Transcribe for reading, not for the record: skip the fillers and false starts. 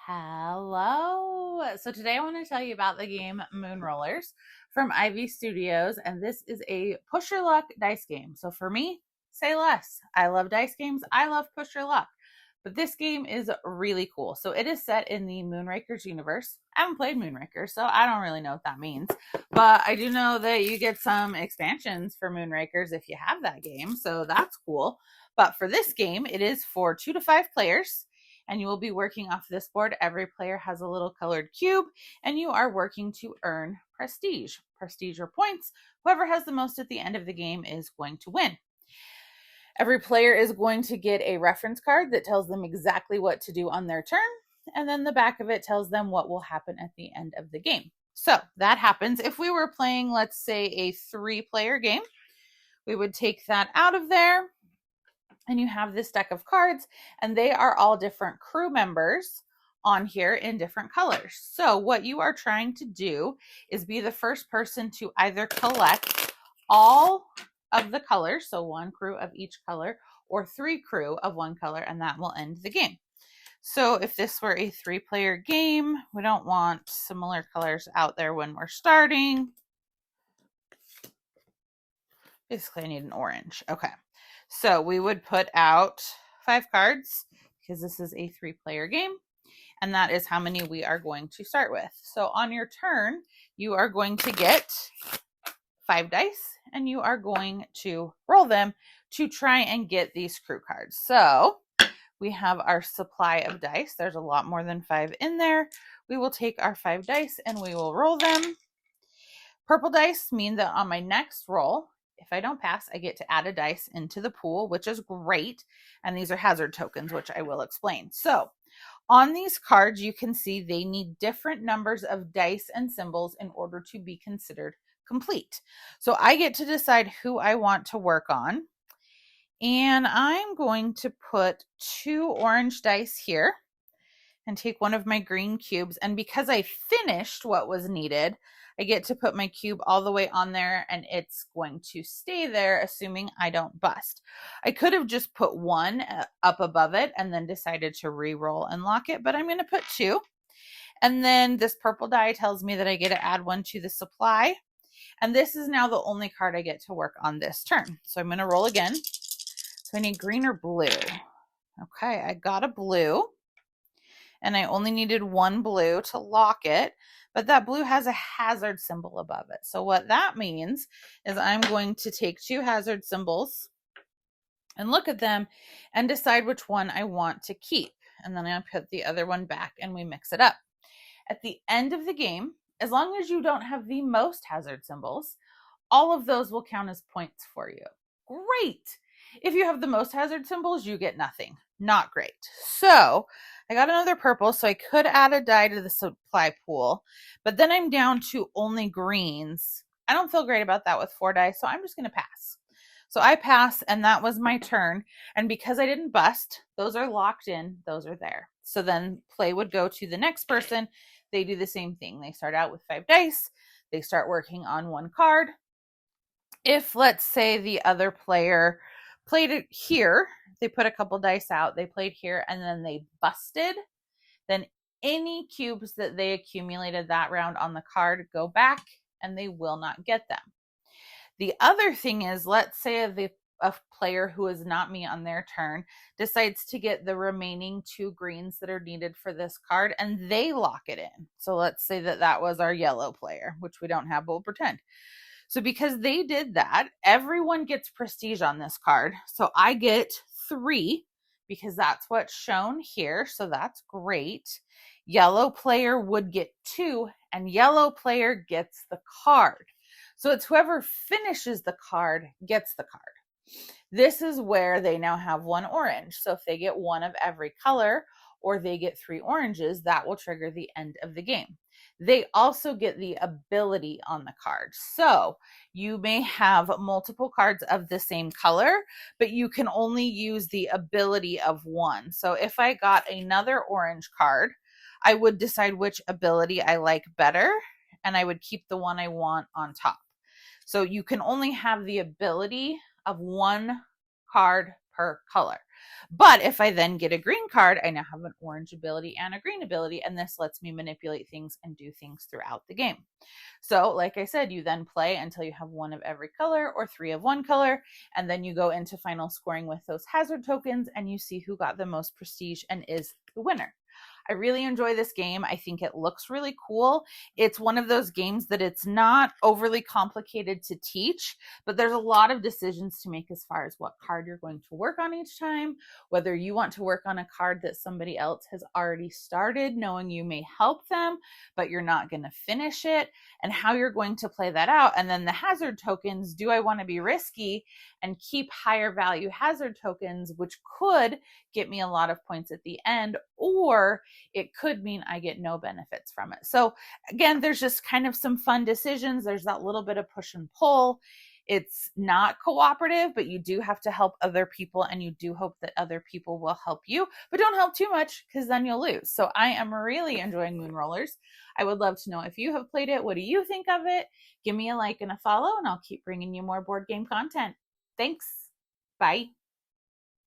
Hello. So today I want to tell you about the game Moonrollers from Ivy Studios, and this is a push your luck dice game. So for me, say less. I love dice games. I love push your luck. But this game is really cool. So it is set in the Moonrakers universe. I haven't played Moonrakers, so I don't really know what that means. But I do know that you get some expansions for Moonrakers if you have that game. So that's cool. But for this game, it is for 2 to 5 players, and you will be working off this board. Every player has a little colored cube, and you are working to earn prestige. Prestige or points. Whoever has the most at the end of the game is going to win. Every player is going to get a reference card that tells them exactly what to do on their turn, and then the back of it tells them what will happen at the end of the game. So that happens if we were playing, let's say, a 3-player game. We would take that out of there, and you have this deck of cards, and they are all different crew members on here in different colors. So what you are trying to do is be the first person to either collect all of the colors, so 1 crew of each color, or 3 crew of 1 color, and that will end the game. So if this were a 3-player game, we don't want similar colors out there when we're starting. Basically, I need an orange. Okay. So we would put out 5 cards because this is a 3-player game, and that is how many we are going to start with. So on your turn, you are going to get 5 dice, and you are going to roll them to try and get these crew cards. So we have our supply of dice. There's a lot more than 5 in there. We will take our 5 dice and we will roll them. Purple dice mean that on my next roll, if I don't pass, I get to add a dice into the pool, which is great. And these are hazard tokens, which I will explain. So on these cards, you can see they need different numbers of dice and symbols in order to be considered complete. So I get to decide who I want to work on. And I'm going to put 2 orange dice here and take one of my green cubes. And because I finished what was needed, I get to put my cube all the way on there, and it's going to stay there, assuming I don't bust. I could have just put 1 up above it and then decided to re-roll and lock it, but I'm going to put 2. And then this purple die tells me that I get to add 1 to the supply. And this is now the only card I get to work on this turn. So I'm going to roll again. So I need green or blue. Okay, I got a blue. And I only needed 1 blue to lock it, but that blue has a hazard symbol above it. So what that means is I'm going to take 2 hazard symbols and look at them and decide which one I want to keep. And then I put the other one back and we mix it up. At the end of the game, as long as you don't have the most hazard symbols, all of those will count as points for you. Great. If you have the most hazard symbols, you get nothing. Not great. So I got another purple, so I could add a die to the supply pool, but then I'm down to only greens. I don't feel great about that with 4 dice, so I'm just going to pass. So I pass, and that was my turn. And because I didn't bust, those are locked in. Those are there. So then play would go to the next person. They do the same thing. They start out with 5 dice. They start working on 1 card. If, let's say, the other player played it here, they put a couple dice out, they played here, and then they busted, then any cubes that they accumulated that round on the card go back, and they will not get them. The other thing is, let's say a player who is not me on their turn decides to get the remaining 2 greens that are needed for this card, and they lock it in. So let's say that was our yellow player, which we don't have, but we'll pretend. So because they did that, everyone gets prestige on this card. So I get 3 because that's what's shown here. So that's great. Yellow player would get 2, and yellow player gets the card. So it's whoever finishes the card gets the card. This is where they now have 1 orange. So if they get 1 of every color, or they get 3 oranges, that will trigger the end of the game. They also get the ability on the card. So you may have multiple cards of the same color, but you can only use the ability of 1. So if I got another orange card, I would decide which ability I like better, and I would keep the one I want on top. So you can only have the ability of 1 card per color. But if I then get a green card, I now have an orange ability and a green ability, and this lets me manipulate things and do things throughout the game. So, like I said, you then play until you have one of every color or three of one color, and then you go into final scoring with those hazard tokens, and you see who got the most prestige and is the winner. I really enjoy this game. I think it looks really cool. It's one of those games that it's not overly complicated to teach, but there's a lot of decisions to make as far as what card you're going to work on each time, whether you want to work on a card that somebody else has already started, knowing you may help them, but you're not going to finish it, and how you're going to play that out. And then the hazard tokens, do I want to be risky and keep higher value hazard tokens, which could get me a lot of points at the end, or it could mean I get no benefits from it. So again, there's just kind of some fun decisions. There's that little bit of push and pull. It's not cooperative, but you do have to help other people, and you do hope that other people will help you, but don't help too much because then you'll lose. So I am really enjoying Moonrollers. I would love to know if you have played it. What do you think of it? Give me a like and a follow, and I'll keep bringing you more board game content. Thanks. Bye.